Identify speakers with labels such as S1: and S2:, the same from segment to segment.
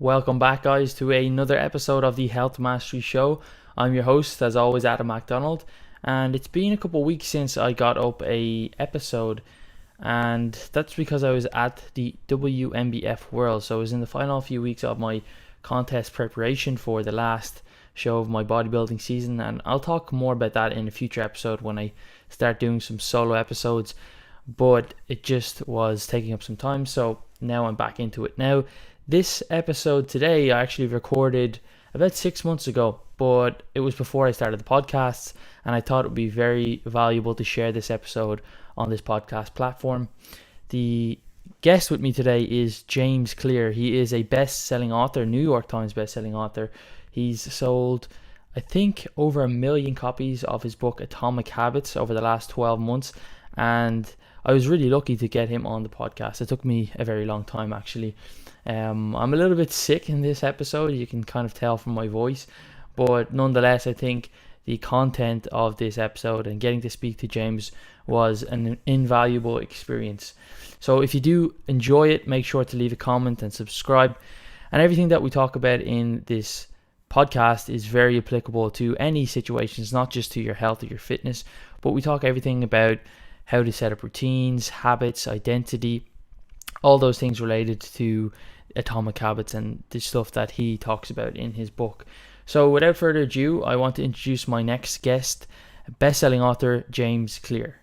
S1: Welcome back, guys, to another episode of the Health Mastery Show. I'm your host, as always, Adam MacDonald, and it's been a couple of weeks since I got up a episode, and that's because I was at the WMBF World. So I was in the final few weeks of my contest preparation for the last show of my bodybuilding season, and I'll talk more about that in a future episode when I start doing some solo episodes. But it just was taking up some time, so now I'm back into it. Now, this episode today I actually recorded about 6 months ago, but it was before I started the podcasts, and I thought it would be very valuable to share this episode on this podcast platform. The guest with me today is James Clear. He is a best-selling author, New York Times best-selling author. He's sold, I think, over 1 million copies of his book Atomic Habits over the last 12 months, and I was really lucky to get him on the podcast. It took me a very long time, actually. I'm a little bit sick in this episode, you can kind of tell from my voice, but nonetheless, I think the content of this episode and getting to speak to James was an invaluable experience. So if you do enjoy it, make sure to leave a comment and subscribe. And everything that we talk about in this podcast is very applicable to any situations, not just to your health or your fitness, but we talk everything about how to set up routines, habits, identity, all those things related to Atomic Habits and the stuff that he talks about in his book. So without further ado, I want to introduce my next guest, best-selling author James Clear.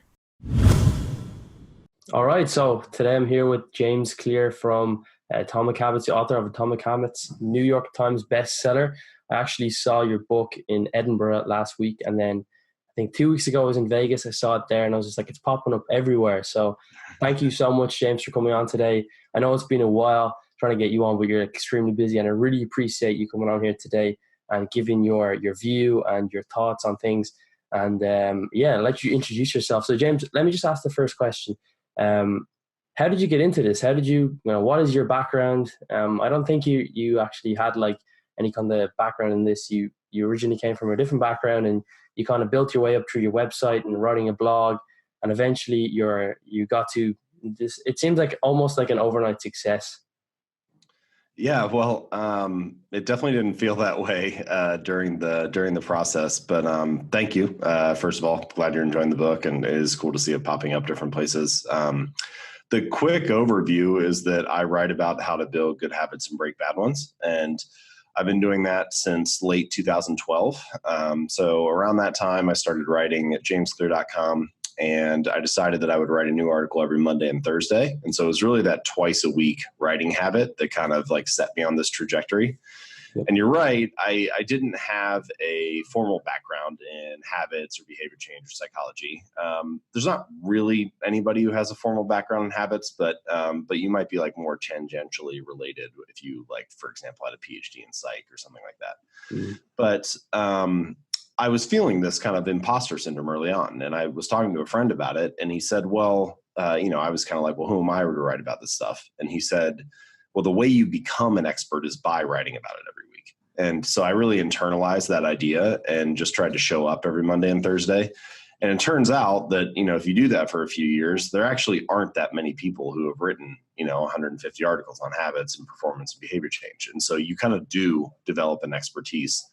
S1: All right, so today I'm here with James Clear from Atomic Habits, the author of Atomic Habits, New York Times bestseller. I actually saw your book in Edinburgh last week, and then I think 2 weeks ago I was in Vegas. I saw it there, and I was just like, it's popping up everywhere. So thank you so much, James, for coming on today. I know it's been a while trying to get you on, but you're extremely busy, and I really appreciate you coming on here today and giving your view and your thoughts on things. And I'll let you introduce yourself. So James, let me just ask the first question. How did you get into this? How did what is your background? I don't think you actually had like any kind of background in this. You originally came from a different background, and you kind of built your way up through your website and writing a blog, and eventually you got to this. It seems like almost like an overnight success.
S2: Yeah, well, it definitely didn't feel that way during the process. But thank you. First of all, glad you're enjoying the book, and it is cool to see it popping up different places. The quick overview is that I write about how to build good habits and break bad ones, and I've been doing that since late 2012. So around that time, I started writing at jamesclear.com. And I decided that I would write a new article every Monday and Thursday. And so it was really that twice a week writing habit that kind of like set me on this trajectory. Yep. And you're right, I didn't have a formal background in habits or behavior change or psychology. There's not really anybody who has a formal background in habits, but you might be like more tangentially related if you, like, for example, had a PhD in psych or something like that. Mm-hmm. But I was feeling this kind of imposter syndrome early on, and I was talking to a friend about it, and he said, well, I was kind of like, well, who am I to write about this stuff? And he said, well, the way you become an expert is by writing about it every week. And so I really internalized that idea and just tried to show up every Monday and Thursday. And it turns out that, if you do that for a few years, there actually aren't that many people who have written, 150 articles on habits and performance and behavior change. And so you kind of do develop an expertise.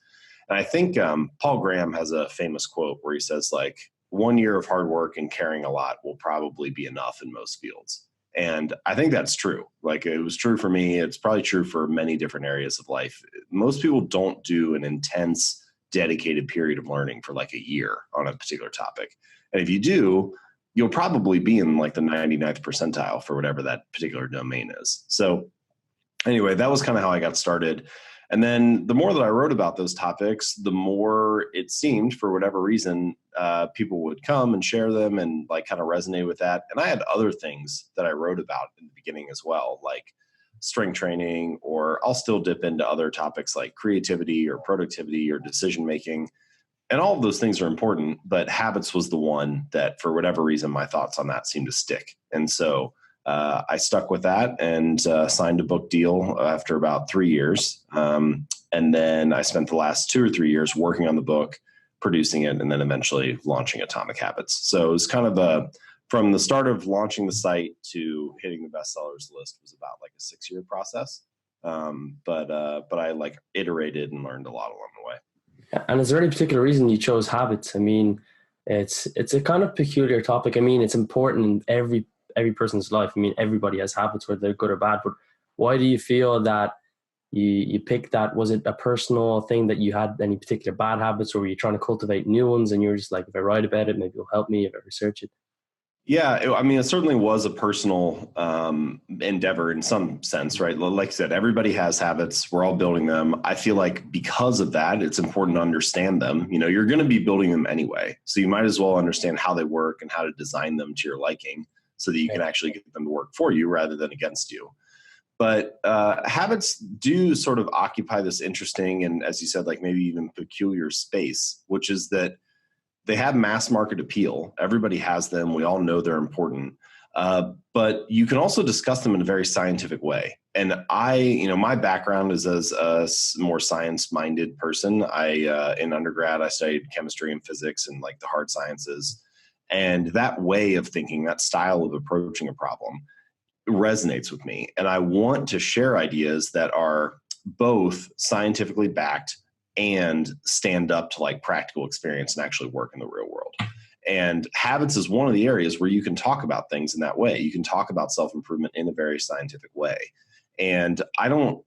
S2: And I think Paul Graham has a famous quote where he says, like, 1 year of hard work and caring a lot will probably be enough in most fields. And I think that's true. Like, it was true for me. It's probably true for many different areas of life. Most people don't do an intense, dedicated period of learning for like a year on a particular topic. And if you do, you'll probably be in like the 99th percentile for whatever that particular domain is. So anyway, that was kind of how I got started. And then the more that I wrote about those topics, the more it seemed, for whatever reason, people would come and share them and like kind of resonate with that. And I had other things that I wrote about in the beginning as well, like strength training, or I'll still dip into other topics like creativity or productivity or decision making. And all of those things are important, but habits was the one that, for whatever reason, my thoughts on that seemed to stick. And so I stuck with that and signed a book deal after about 3 years. And then I spent the last 2 or 3 years working on the book, producing it, and then eventually launching Atomic Habits. So it was kind of from the start of launching the site to hitting the bestsellers list was about like a 6-year process. But I like iterated and learned a lot along the way.
S3: And is there any particular reason you chose habits? I mean, it's a kind of peculiar topic. I mean, it's important in every person's life. I mean, everybody has habits, whether they're good or bad. But why do you feel that you picked that? Was it a personal thing that you had any particular bad habits, or were you trying to cultivate new ones? And you're just like, if I write about it, maybe it'll help me if I research it.
S2: Yeah, I mean, it certainly was a personal endeavor in some sense, right? Like I said, everybody has habits. We're all building them. I feel like because of that, it's important to understand them. You know, you're going to be building them anyway. So you might as well understand how they work and how to design them to your liking so that you can actually get them to work for you rather than against you. But habits do sort of occupy this interesting and, as you said, like maybe even peculiar space, which is that they have mass market appeal. Everybody has them. We all know they're important. But you can also discuss them in a very scientific way. And my background is as a more science-minded person. In undergrad, I studied chemistry and physics and like the hard sciences. And that way of thinking, that style of approaching a problem resonates with me. And I want to share ideas that are both scientifically backed and stand up to like practical experience and actually work in the real world. And habits is one of the areas where you can talk about things in that way. You can talk about self-improvement in a very scientific way. And I don't,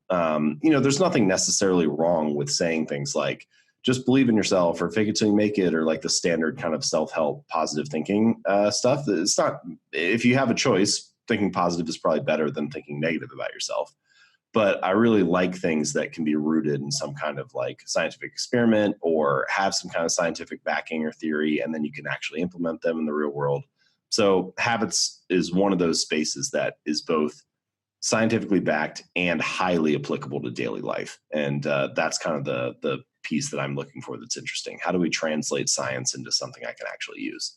S2: there's nothing necessarily wrong with saying things like, just believe in yourself or fake it till you make it, or like the standard kind of self-help positive thinking stuff. It's not, if you have a choice, thinking positive is probably better than thinking negative about yourself. But I really like things that can be rooted in some kind of like scientific experiment or have some kind of scientific backing or theory, and then you can actually implement them in the real world. So habits is one of those spaces that is both scientifically backed and highly applicable to daily life. And that's kind of the piece that I'm looking for that's interesting. How do we translate science into something I can actually use?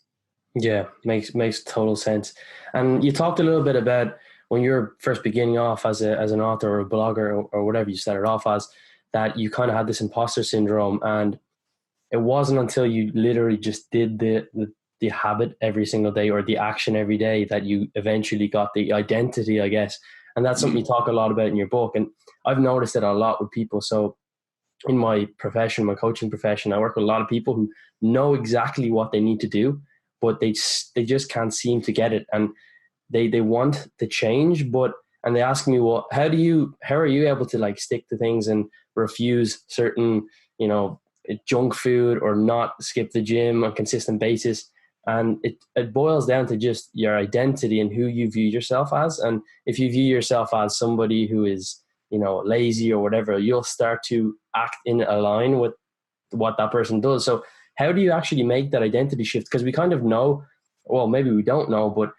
S3: Yeah, makes total sense. And you talked a little bit about when you're first beginning off as an author or a blogger or whatever you started off as, that you kind of had this imposter syndrome, and it wasn't until you literally just did the habit every single day or the action every day that you eventually got the identity, I guess. And that's something you talk a lot about in your book. And I've noticed it a lot with people. So in my profession, my coaching profession, I work with a lot of people who know exactly what they need to do, but they just can't seem to get it. And they want to change, and they ask me, well, how are you able to like stick to things and refuse certain, junk food or not skip the gym on a consistent basis? And it boils down to just your identity and who you view yourself as. And if you view yourself as somebody who is, lazy or whatever, you'll start to act in line with what that person does. So how do you actually make that identity shift? Because we kind of know, well, maybe we don't know, but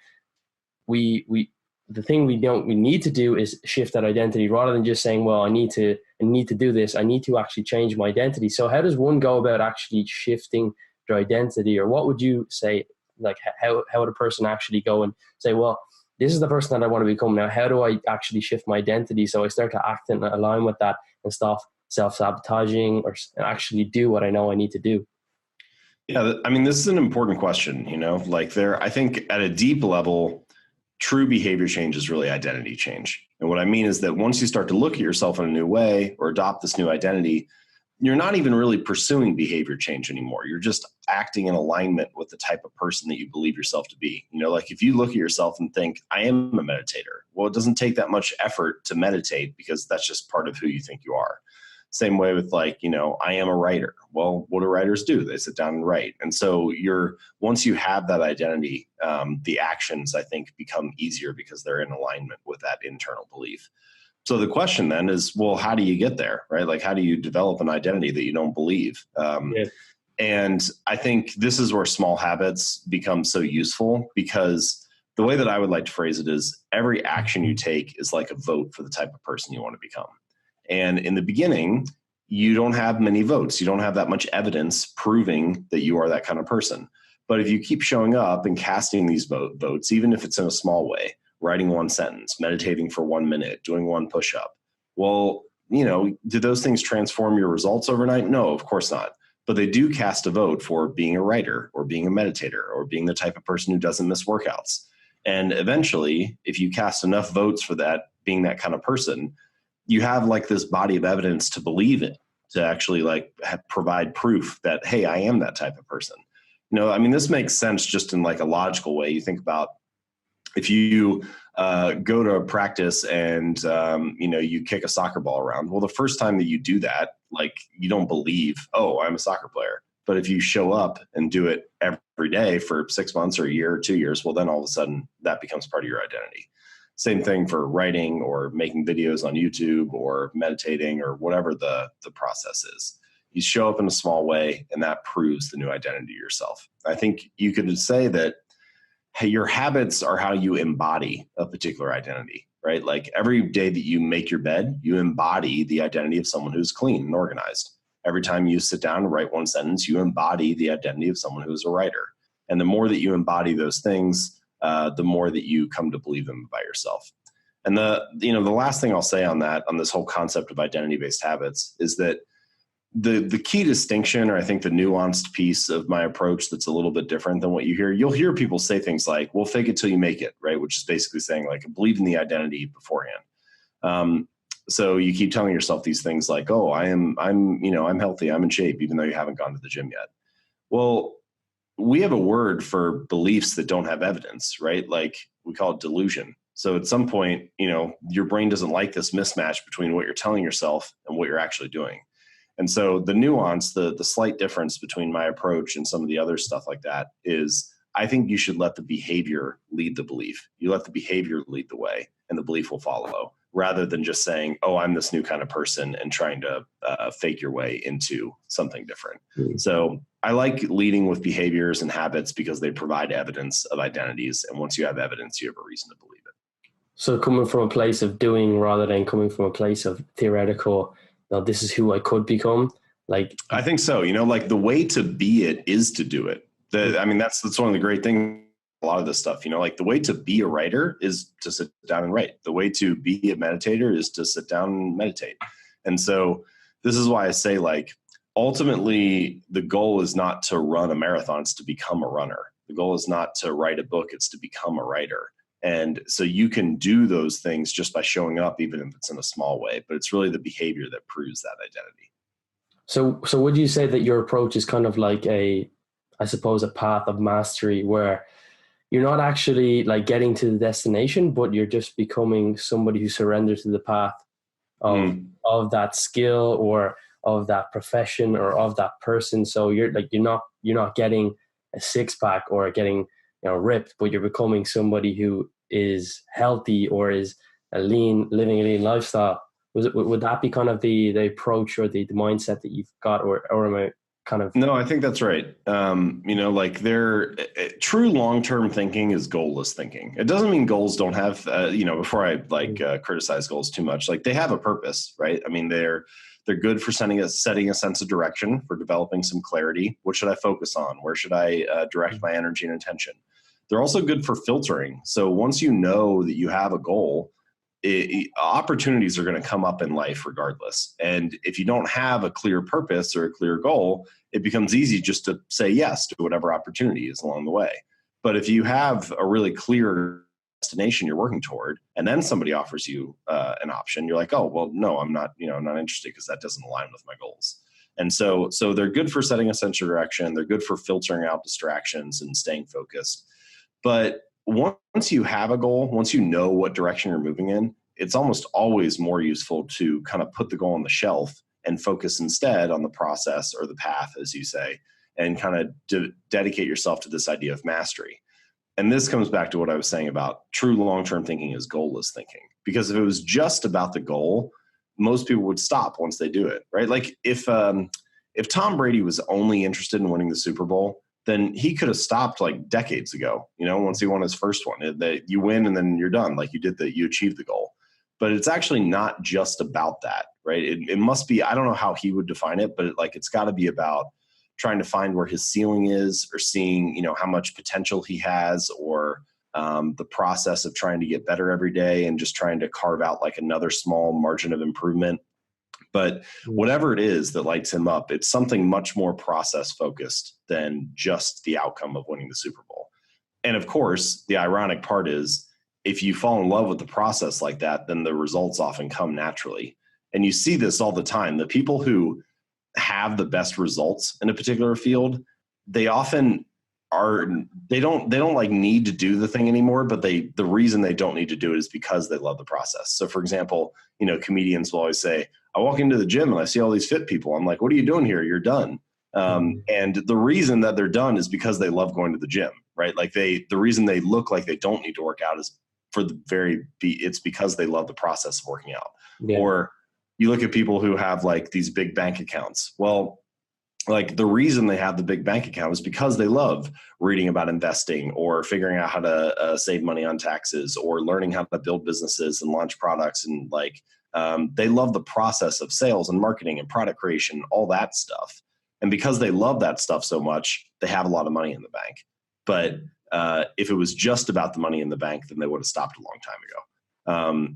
S3: the thing we need to do is shift that identity rather than just saying, well, I need to do this. I need to actually change my identity. So how does one go about actually shifting their identity? Or what would you say, like how would a person actually go and say, well, this is the person that I want to become now. How do I actually shift my identity so I start to act and align with that and stop self-sabotaging or actually do what I know I need to do?
S2: Yeah, I mean, this is an important question, I think at a deep level, true behavior change is really identity change. And what I mean is that once you start to look at yourself in a new way or adopt this new identity, you're not even really pursuing behavior change anymore. You're just acting in alignment with the type of person that you believe yourself to be. Like if you look at yourself and think, I am a meditator. Well, it doesn't take that much effort to meditate because that's just part of who you think you are. Same way with I am a writer. Well, what do writers do? They sit down and write. And so once you have that identity, the actions, I think, become easier because they're in alignment with that internal belief. So the question then is, well, how do you get there, right? Like, how do you develop an identity that you don't believe? And I think this is where small habits become so useful, because the way that I would like to phrase it is every action you take is like a vote for the type of person you want to become. And in the beginning, you don't have many votes. You don't have that much evidence proving that you are that kind of person. But if you keep showing up and casting these votes, even if it's in a small way, writing one sentence, meditating for 1 minute, doing one push-up, well, do those things transform your results overnight? No, of course not. But they do cast a vote for being a writer or being a meditator or being the type of person who doesn't miss workouts. And eventually, if you cast enough votes for that, being that kind of person, you have like this body of evidence to believe in, to actually like provide proof that, hey, I am that type of person. I mean, this makes sense just in like a logical way. You think about if you go to practice and, you kick a soccer ball around. Well, the first time that you do that, like you don't believe, oh, I'm a soccer player. But if you show up and do it every day for 6 months or a year or 2 years, well, then all of a sudden that becomes part of your identity. Same thing for writing or making videos on YouTube or meditating or whatever the process is. You show up in a small way and that proves the new identity of yourself. I think you could say that, hey, your habits are how you embody a particular identity, right? Like every day that you make your bed, you embody the identity of someone who's clean and organized. Every time you sit down and write one sentence, you embody the identity of someone who's a writer. And the more that you embody those things, the more that you come to believe them by yourself. And the last thing I'll say on this whole concept of identity-based habits is that the key distinction, or I think the nuanced piece of my approach that's a little bit different than what you'll hear people say things like, well, fake it till you make it, right? Which is basically saying like, believe in the identity beforehand. So you keep telling yourself these things like, oh, I'm healthy, I'm in shape, even though you haven't gone to the gym yet. Well, we have a word for beliefs that don't have evidence, right? Like we call it delusion. So at some point, your brain doesn't like this mismatch between what you're telling yourself and what you're actually doing. And so the nuance, the slight difference between my approach and some of the other stuff like that is I think you should let the behavior lead the belief. You let the behavior lead the way and the belief will follow, rather than just saying, oh, I'm this new kind of person and trying to fake your way into something different. Mm-hmm. So I like leading with behaviors and habits because they provide evidence of identities. And once you have evidence, you have a reason to believe it.
S3: So coming from a place of doing rather than coming from a place of theoretical, this is who I could become. Like,
S2: I think so. Like the way to be it is to do it. That's one of the great things. A lot of this stuff, like the way to be a writer is to sit down and write. The way to be a meditator is to sit down and meditate. And so this is why I say, like, ultimately the goal is not to run a marathon, it's to become a runner. The goal is not to write a book, it's to become a writer. And so you can do those things just by showing up, even if it's in a small way, but it's really the behavior that proves that identity.
S3: So would you say that your approach is kind of like a path of mastery where you're not actually like getting to the destination, but you're just becoming somebody who surrenders to the path of that skill or of that profession or of that person. So you're not getting a six pack or getting ripped, but you're becoming somebody who is healthy or is living a lean lifestyle. Would that be kind of the approach or the mindset that you've got, or am I kind of?
S2: No, I think that's right. True long-term thinking is goalless thinking. It doesn't mean goals don't have, before I criticize goals too much, like they have a purpose, right? I mean, they're good for setting a sense of direction, for developing some clarity. What should I focus on? Where should I direct my energy and attention? They're also good for filtering. So once you know that you have a goal, opportunities are going to come up in life regardless. And if you don't have a clear purpose or a clear goal, it becomes easy just to say yes to whatever opportunity is along the way. But if you have a really clear destination you're working toward, and then somebody offers you an option, you're like, oh, well, no, I'm not interested because that doesn't align with my goals. And so they're good for setting a sense of direction. They're good for filtering out distractions and staying focused. But once you have a goal, once you know what direction you're moving in, it's almost always more useful to kind of put the goal on the shelf and focus instead on the process or the path, as you say, and kind of dedicate yourself to this idea of mastery. And this comes back to what I was saying about true long-term thinking is goalless thinking. Because if it was just about the goal, most people would stop once they do it, right? Like if Tom Brady was only interested in winning the Super Bowl, then he could have stopped like decades ago, once he won his first one. That you win and then you're done, like you achieved the goal. But it's actually not just about that, right? It must be, I don't know how he would define it, but it's got to be about trying to find where his ceiling is, or seeing, how much potential he has, or the process of trying to get better every day and just trying to carve out like another small margin of improvement. But whatever it is that lights him up, it's something much more process focused than just the outcome of winning the Super Bowl. And of course, the ironic part is if you fall in love with the process like that, then the results often come naturally. And you see this all the time. The people who have the best results in a particular field, they often they don't like need to do the thing anymore, but the reason they don't need to do it is because they love the process. So for example, comedians will always say, I walk into the gym and I see all these fit people. I'm like, what are you doing here? You're done. And the reason that they're done is because they love going to the gym, right? Like the reason they look like they don't need to work out is it's because they love the process of working out. Yeah. Or you look at people who have like these big bank accounts. Well, like the reason they have the big bank account is because they love reading about investing or figuring out how to save money on taxes or learning how to build businesses and launch products. And like, they love the process of sales and marketing and product creation, all that stuff. And because they love that stuff so much, they have a lot of money in the bank. But if it was just about the money in the bank, then they would have stopped a long time ago.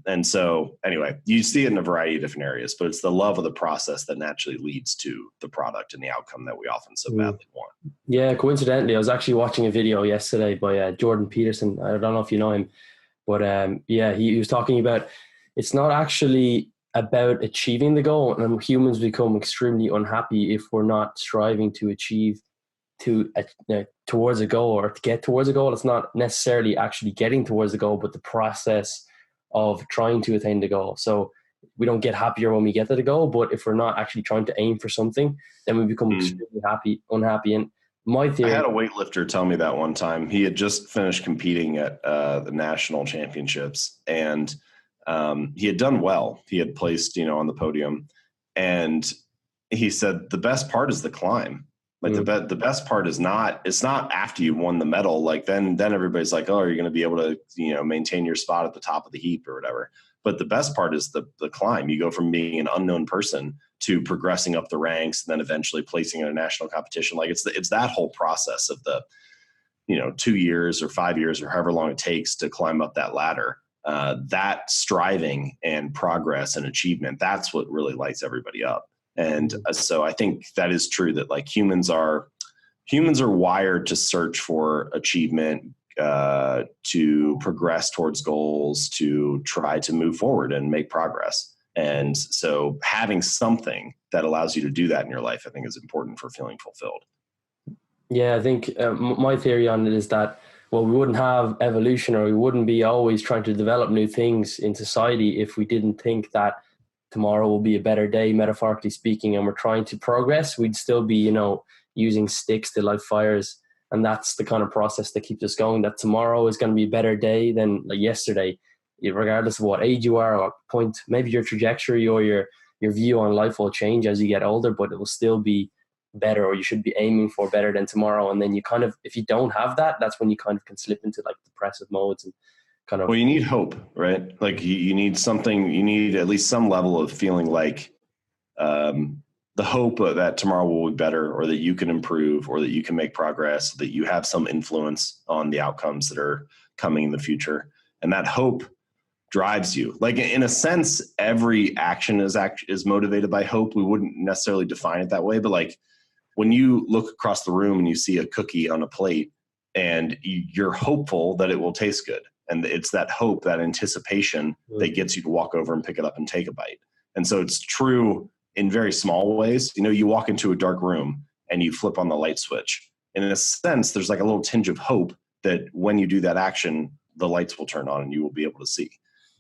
S2: And so anyway, you see it in a variety of different areas, but it's the love of the process that naturally leads to the product and the outcome that we often so badly want.
S3: Yeah, coincidentally, I was actually watching a video yesterday by Jordan Peterson. I don't know if you know him, but he was talking about it's not actually about achieving the goal, and humans become extremely unhappy if we're not striving to achieve towards a goal or to get towards a goal. It's not necessarily actually getting towards the goal, but the process of trying to attain the goal. So we don't get happier when we get to the goal, but if we're not actually trying to aim for something, then we become extremely unhappy. And my theory,
S2: I had a weightlifter tell me that one time. He had just finished competing at the national championships, and he had done well. He had placed, on the podium, and he said the best part is the climb. Like the best part is it's not after you won the medal. Like then everybody's like, oh, are you going to be able to, maintain your spot at the top of the heap or whatever. But the best part is the climb. You go from being an unknown person to progressing up the ranks and then eventually placing in a national competition. Like it's that whole process of the, 2 years or 5 years or however long it takes to climb up that ladder. That striving and progress and achievement, that's what really lights everybody up. And so I think that is true that like humans are wired to search for achievement, to progress towards goals, to try to move forward and make progress. And so having something that allows you to do that in your life, I think is important for feeling fulfilled.
S3: Yeah, I think my theory on it is that, well, we wouldn't have evolution, or we wouldn't be always trying to develop new things in society if we didn't think that tomorrow will be a better day, metaphorically speaking, and we're trying to progress. We'd still be, using sticks to light fires. And that's the kind of process that keeps us going, that tomorrow is going to be a better day than like yesterday, regardless of what age you are or what point. Maybe your trajectory or your view on life will change as you get older, but it will still be better, or you should be aiming for better than tomorrow. And then you kind of, if you don't have that, that's when you kind of can slip into like depressive modes and kind of.
S2: Well, you need hope, right? Like you need something, you need at least some level of feeling like the hope that tomorrow will be better, or that you can improve, or that you can make progress, that you have some influence on the outcomes that are coming in the future. And that hope drives you. Like in a sense, every action is motivated by hope. We wouldn't necessarily define it that way, but like when you look across the room and you see a cookie on a plate and you're hopeful that it will taste good. And it's that hope, that anticipation that gets you to walk over and pick it up and take a bite. And so it's true in very small ways. You walk into a dark room and you flip on the light switch. And in a sense, there's like a little tinge of hope that when you do that action, the lights will turn on and you will be able to see.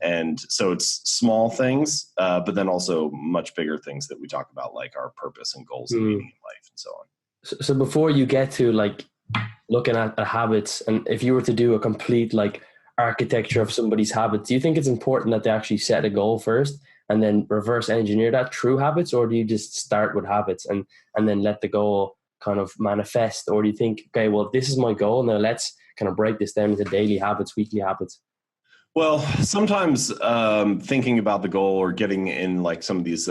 S2: And so it's small things, but then also much bigger things that we talk about, like our purpose and goals and meaning in life and so on.
S3: So before you get to like looking at the habits, and if you were to do a complete like architecture of somebody's habits, do you think it's important that they actually set a goal first and then reverse engineer that through habits? Or do you just start with habits and then let the goal kind of manifest? Or do you think, okay, well, this is my goal, now let's kind of break this down into daily habits, weekly habits?
S2: Well, sometimes thinking about the goal or getting in like some of these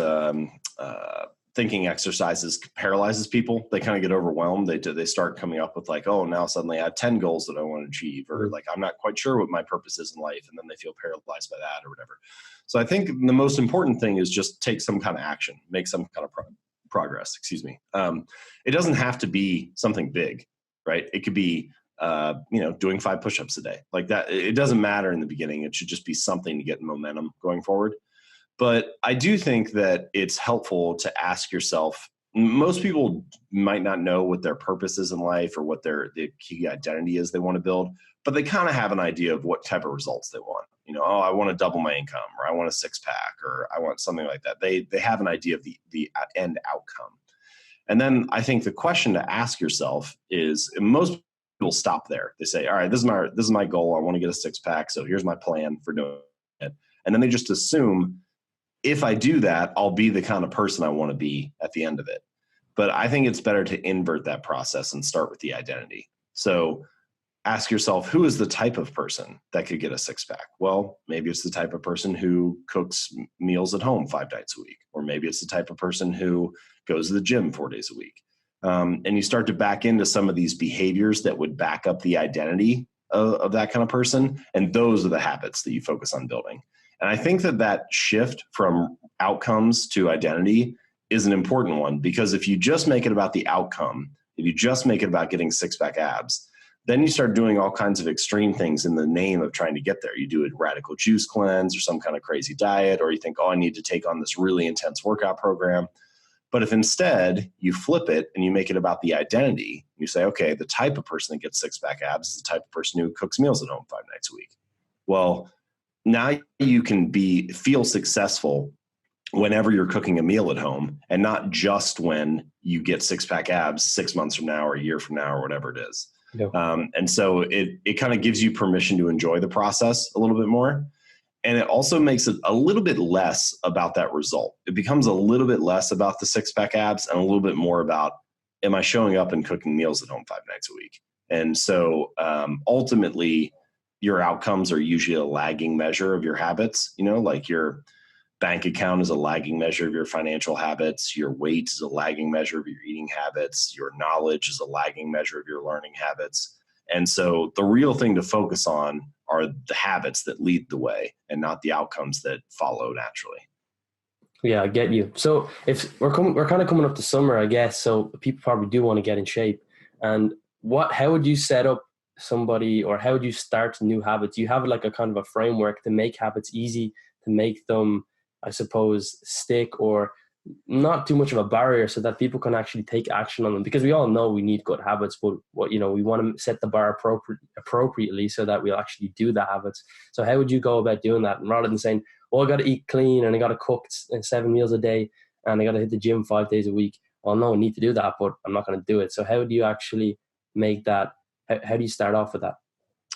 S2: thinking exercises paralyzes people. They kind of get overwhelmed. They start coming up with like, oh, now suddenly I have 10 goals that I want to achieve, or like, I'm not quite sure what my purpose is in life. And then they feel paralyzed by that or whatever. So I think the most important thing is just take some kind of action, make some kind of progress, excuse me. It doesn't have to be something big, right? It could be, doing 5 push-ups a day like that. It doesn't matter in the beginning. It should just be something to get momentum going forward. But I do think that it's helpful to ask yourself, most people might not know what their purpose is in life or what the key identity is they want to build, but they kind of have an idea of what type of results they want. Oh, I want to double my income, or I want a six pack, or I want something like that. They have an idea of the end outcome. And then I think the question to ask yourself is, and most people stop there. They say, all right, this is my goal. I want to get a six pack. So here's my plan for doing it. And then they just assume, if I do that, I'll be the kind of person I want to be at the end of it. But I think it's better to invert that process and start with the identity. So ask yourself, who is the type of person that could get a six pack? Well, maybe it's the type of person who cooks meals at home 5 nights a week, or maybe it's the type of person who goes to the gym 4 days a week. And you start to back into some of these behaviors that would back up the identity of that kind of person. And those are the habits that you focus on building. And I think that shift from outcomes to identity is an important one, because if you just make it about the outcome, if you just make it about getting six-pack abs, then you start doing all kinds of extreme things in the name of trying to get there. You do a radical juice cleanse or some kind of crazy diet, or you think, oh, I need to take on this really intense workout program. But if instead you flip it and you make it about the identity, you say, okay, the type of person that gets six-pack abs is the type of person who cooks meals at home 5 nights a week. Well, now you can feel successful whenever you're cooking a meal at home, and not just when you get six-pack abs 6 months from now or a year from now or whatever it is.
S3: Yep.
S2: And so it kind of gives you permission to enjoy the process a little bit more. And it also makes it a little bit less about that result. It becomes a little bit less about the six-pack abs and a little bit more about, am I showing up and cooking meals at home 5 nights a week? And so ultimately, your outcomes are usually a lagging measure of your habits. Like your bank account is a lagging measure of your financial habits. Your weight is a lagging measure of your eating habits. Your knowledge is a lagging measure of your learning habits. And so the real thing to focus on are the habits that lead the way, and not the outcomes that follow naturally.
S3: Yeah, I get you. So if we're kind of coming up to summer, I guess, so people probably do want to get in shape. And how would you set up somebody, or how would you start new habits? You have like a kind of a framework to make habits easy, to make them, I suppose, stick, or not too much of a barrier, so that people can actually take action on them? Because we all know we need good habits, but we want to set the bar appropriately so that we'll actually do the habits. So how would you go about doing that? And rather than saying, well, I got to eat clean and I got to cook 7 meals a day and I got to hit the gym 5 days a week. Well, no, I need to do that, but I'm not going to do it. So how do you actually make that? How do you start off with that?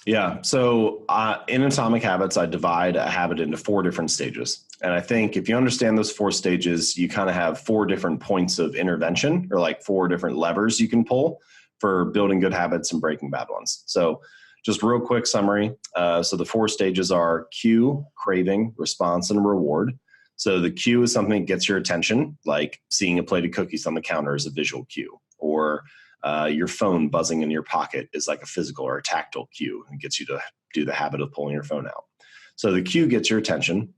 S2: Yeah. So in Atomic Habits, I divide a habit into 4 different stages. And I think if you understand those 4 stages, you kind of have 4 different points of intervention, or like 4 different levers you can pull for building good habits and breaking bad ones. So just real quick summary. So the 4 stages are cue, craving, response, and reward. So the cue is something that gets your attention, like seeing a plate of cookies on the counter is a visual cue, or your phone buzzing in your pocket is like a physical or a tactile cue, and gets you to do the habit of pulling your phone out. So the cue gets your attention.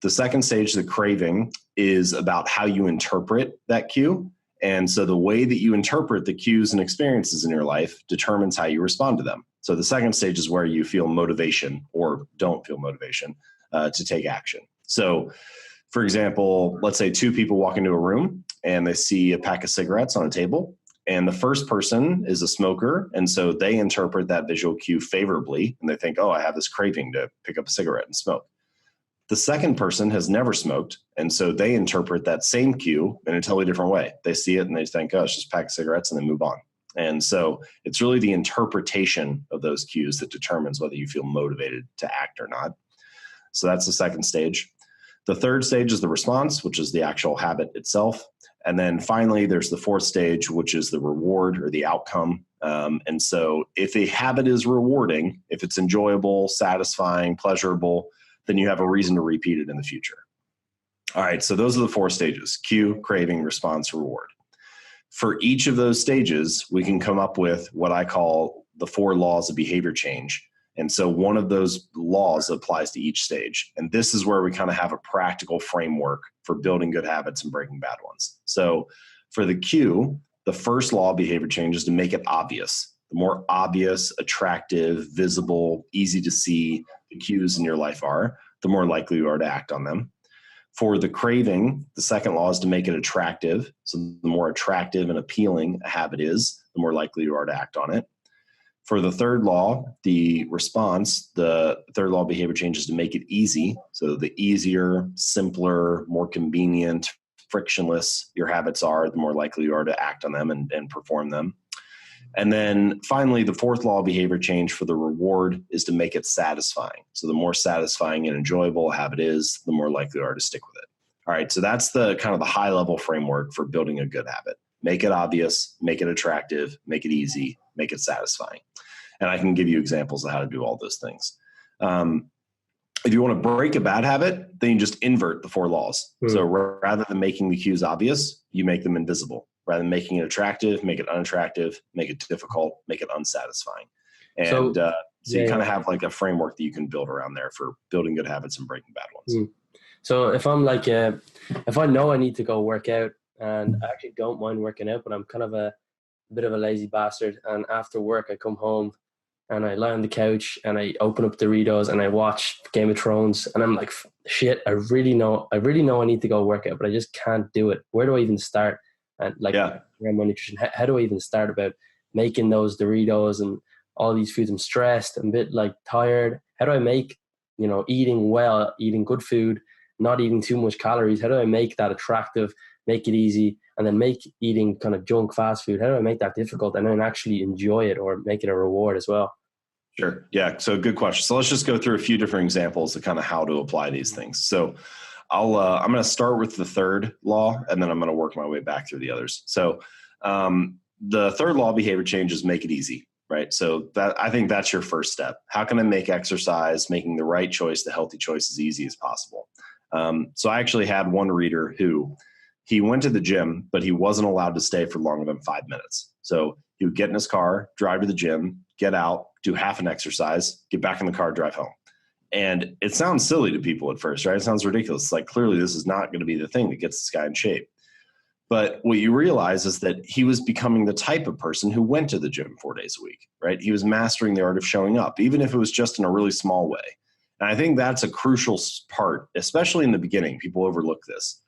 S2: The second stage, the craving, is about how you interpret that cue. And so the way that you interpret the cues and experiences in your life determines how you respond to them. So the second stage is where you feel motivation or don't feel motivation to take action. So for example, let's say 2 people walk into a room and they see a pack of cigarettes on a table. And the first person is a smoker, and so they interpret that visual cue favorably, and they think, oh, I have this craving to pick up a cigarette and smoke. The second person has never smoked, and so they interpret that same cue in a totally different way. They see it and they think, oh, it's just a pack of cigarettes, and they move on. And so it's really the interpretation of those cues that determines whether you feel motivated to act or not. So that's the second stage. The third stage is the response, which is the actual habit itself. And then finally, there's the 4th stage, which is the reward or the outcome. And so if a habit is rewarding, if it's enjoyable, satisfying, pleasurable, then you have a reason to repeat it in the future. All right, so those are the 4 stages: cue, craving, response, reward. For each of those stages, we can come up with what I call the 4 laws of behavior change. And so one of those laws applies to each stage. And this is where we kind of have a practical framework for building good habits and breaking bad ones. So for the cue, the first law of behavior change is to make it obvious. The more obvious, attractive, visible, easy to see the cues in your life are, the more likely you are to act on them. For the craving, the second law is to make it attractive. So the more attractive and appealing a habit is, the more likely you are to act on it. For the third law, the response, the third law of behavior change is to make it easy. So the easier, simpler, more convenient, frictionless your habits are, the more likely you are to act on them and perform them. And then finally, the fourth law of behavior change for the reward is to make it satisfying. So the more satisfying and enjoyable a habit is, the more likely you are to stick with it. All right, so that's the kind of the high level framework for building a good habit. Make it obvious, make it attractive, make it easy, make it satisfying. And I can give you examples of how to do all those things. If you want to break a bad habit, then you just invert the four laws. So rather than making the cues obvious, you make them invisible. Rather than making it attractive, make it unattractive, make it difficult, make it unsatisfying. And so you kind of have like a framework that you can build around there for building good habits and breaking bad ones.
S3: So if I'm like, if I know I need to go work out, and I actually don't mind working out, but I'm kind of a bit of a lazy bastard. And after work, I come home and I lie on the couch and I open up Doritos and I watch Game of Thrones, and I'm like, shit, I really know I need to go work out, but I just can't do it. Where do I even start? And like, around my nutrition, how do I even start about making those Doritos and all these foods? I'm stressed, I'm a bit like tired. How do I make, eating well, eating good food, not eating too much calories? How do I make that attractive, make it easy, and then make eating kind of junk fast food? How do I make that difficult and then actually enjoy it or make it a reward as well?
S2: Sure. Yeah. So good question. So let's just go through a few different examples of kind of how to apply these things. So I'm going to start with the third law, and then I'm going to work my way back through the others. So the third law of behavior change is make it easy, right? So I think that's your first step. How can I make exercise, making the right choice, the healthy choice, as easy as possible? So I actually had one reader who he went to the gym, but he wasn't allowed to stay for longer than 5 minutes. So he would get in his car, drive to the gym, get out, do half an exercise, get back in the car, drive home. And it sounds silly to people at first, right? It sounds ridiculous. It's like, clearly this is not going to be the thing that gets this guy in shape. But what you realize is that he was becoming the type of person who went to the gym 4 days a week, right? He was mastering the art of showing up, even if it was just in a really small way. And I think that's a crucial part, especially in the beginning. People overlook this.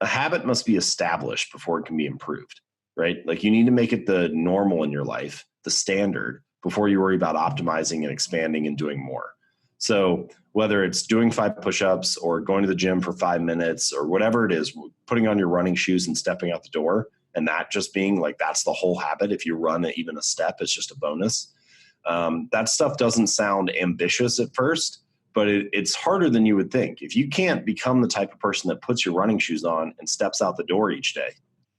S2: A habit must be established before it can be improved, right? Like, you need to make it the normal in your life, the standard, before you worry about optimizing and expanding and doing more. So whether it's doing 5 push-ups or going to the gym for 5 minutes or whatever it is, putting on your running shoes and stepping out the door, and that just being like, that's the whole habit. If you run even a step, it's just a bonus. That stuff doesn't sound ambitious at first, but it's harder than you would think. If you can't become the type of person that puts your running shoes on and steps out the door each day,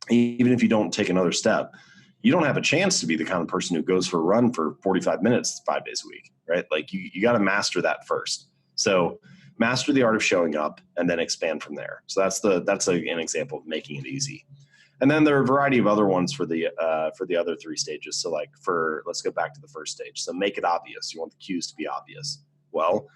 S2: even if you don't take another step, you don't have a chance to be the kind of person who goes for a run for 45 minutes 5 days a week, right? Like, you got to master that first. So master the art of showing up and then expand from there. So that's an example of making it easy. And then there are a variety of other ones for the other 3 stages. So let's go back to the first stage. So make it obvious. You want the cues to be obvious. Well,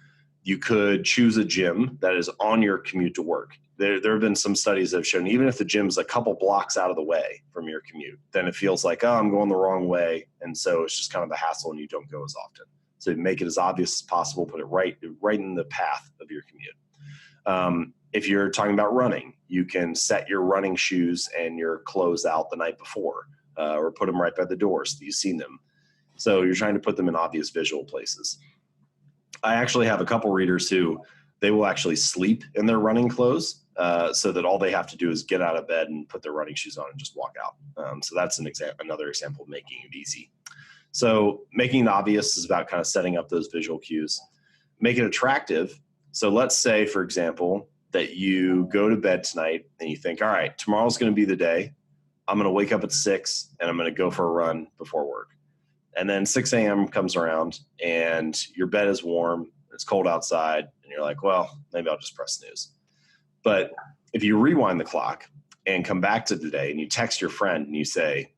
S2: you could choose a gym that is on your commute to work. There have been some studies that have shown even if the gym's a couple blocks out of the way from your commute, then it feels like, oh, I'm going the wrong way. And so it's just kind of a hassle and you don't go as often. So make it as obvious as possible, put it right in the path of your commute. If you're talking about running, you can set your running shoes and your clothes out the night before, or put them right by the door so you've seen them. So you're trying to put them in obvious visual places. I actually have a couple readers who they will actually sleep in their running clothes, so that all they have to do is get out of bed and put their running shoes on and just walk out. So that's another example of making it easy. So making it obvious is about kind of setting up those visual cues. Make it attractive. So let's say, for example, that you go to bed tonight and you think, all right, tomorrow's going to be the day. I'm going to wake up at 6 and I'm going to go for a run before work. And then 6 a.m. comes around and your bed is warm, it's cold outside, and you're like, well, maybe I'll just press snooze. But if you rewind the clock and come back to today and you text your friend and you say,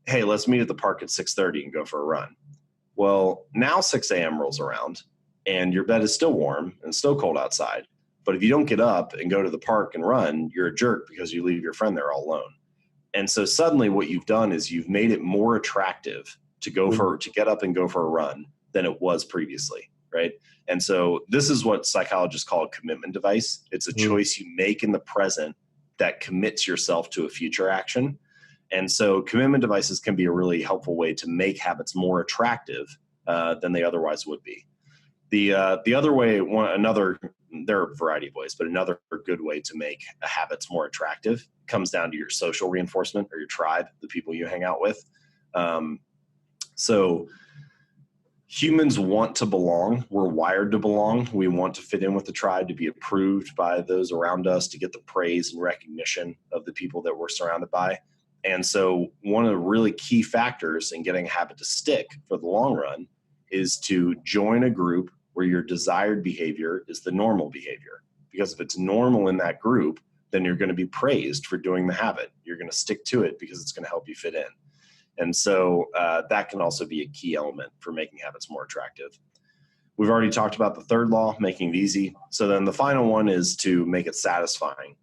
S2: hey, let's meet at the park at 6:30 and go for a run. Well, now 6 a.m. rolls around and your bed is still warm and still cold outside. But if you don't get up and go to the park and run, you're a jerk because you leave your friend there all alone. And so suddenly what you've done is you've made it more attractive to get up and go for a run than it was previously. right? And so this is what psychologists call a commitment device. It's a choice you make in the present that commits yourself to a future action. And so commitment devices can be a really helpful way to make habits more attractive than they otherwise would be. The other way, there are a variety of ways, but another good way to make habits more attractive comes down to your social reinforcement or your tribe, the people you hang out with. So humans want to belong. We're wired to belong. We want to fit in with the tribe, to be approved by those around us, to get the praise and recognition of the people that we're surrounded by. And so one of the really key factors in getting a habit to stick for the long run is to join a group where your desired behavior is the normal behavior. Because if it's normal in that group, then you're going to be praised for doing the habit. You're going to stick to it because it's going to help you fit in. And so that can also be a key element for making habits more attractive. We've already talked about the third law, making it easy. So then the final one is to make it satisfying.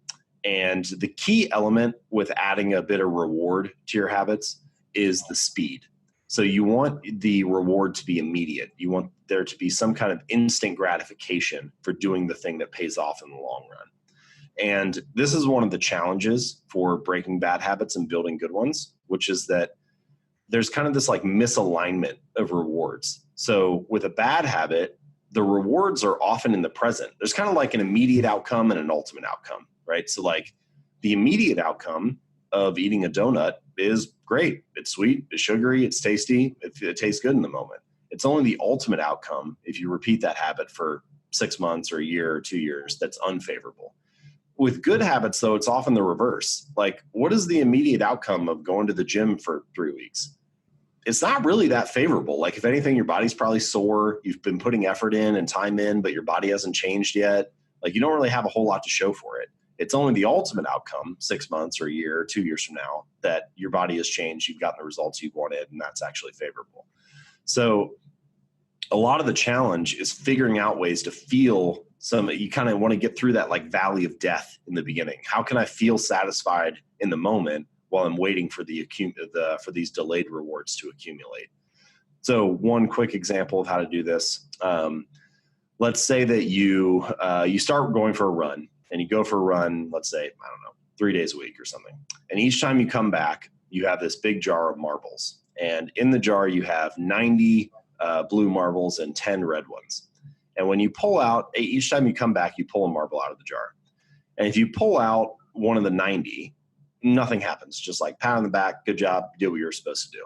S2: And the key element with adding a bit of reward to your habits is the speed. So you want the reward to be immediate. You want there to be some kind of instant gratification for doing the thing that pays off in the long run. And this is one of the challenges for breaking bad habits and building good ones, which is that there's kind of this like misalignment of rewards. So with a bad habit, the rewards are often in the present. There's kind of like an immediate outcome and an ultimate outcome, right? So like the immediate outcome of eating a donut is great. It's sweet, it's sugary, it's tasty, it tastes good in the moment. It's only the ultimate outcome, if you repeat that habit for 6 months or a year or 2 years, that's unfavorable. With good habits, though, it's often the reverse. Like, what is the immediate outcome of going to the gym for 3 weeks? It's not really that favorable. Like, if anything, your body's probably sore. You've been putting effort in and time in, but your body hasn't changed yet. Like, you don't really have a whole lot to show for it. It's only the ultimate outcome, 6 months or a year or 2 years from now, that your body has changed. You've gotten the results you wanted, and that's actually favorable. So a lot of the challenge is figuring out ways to feel you kind of want to get through that like valley of death in the beginning. How can I feel satisfied in the moment while I'm waiting for for these delayed rewards to accumulate? So one quick example of how to do this. Let's say that you start going for a run, and you go for a run, let's say, 3 days a week or something. And each time you come back, you have this big jar of marbles. And in the jar, you have 90 blue marbles and 10 red ones. And when you pull out, each time you come back, you pull a marble out of the jar. And if you pull out one of the 90, nothing happens. Just like pat on the back, good job, you did what you were supposed to do.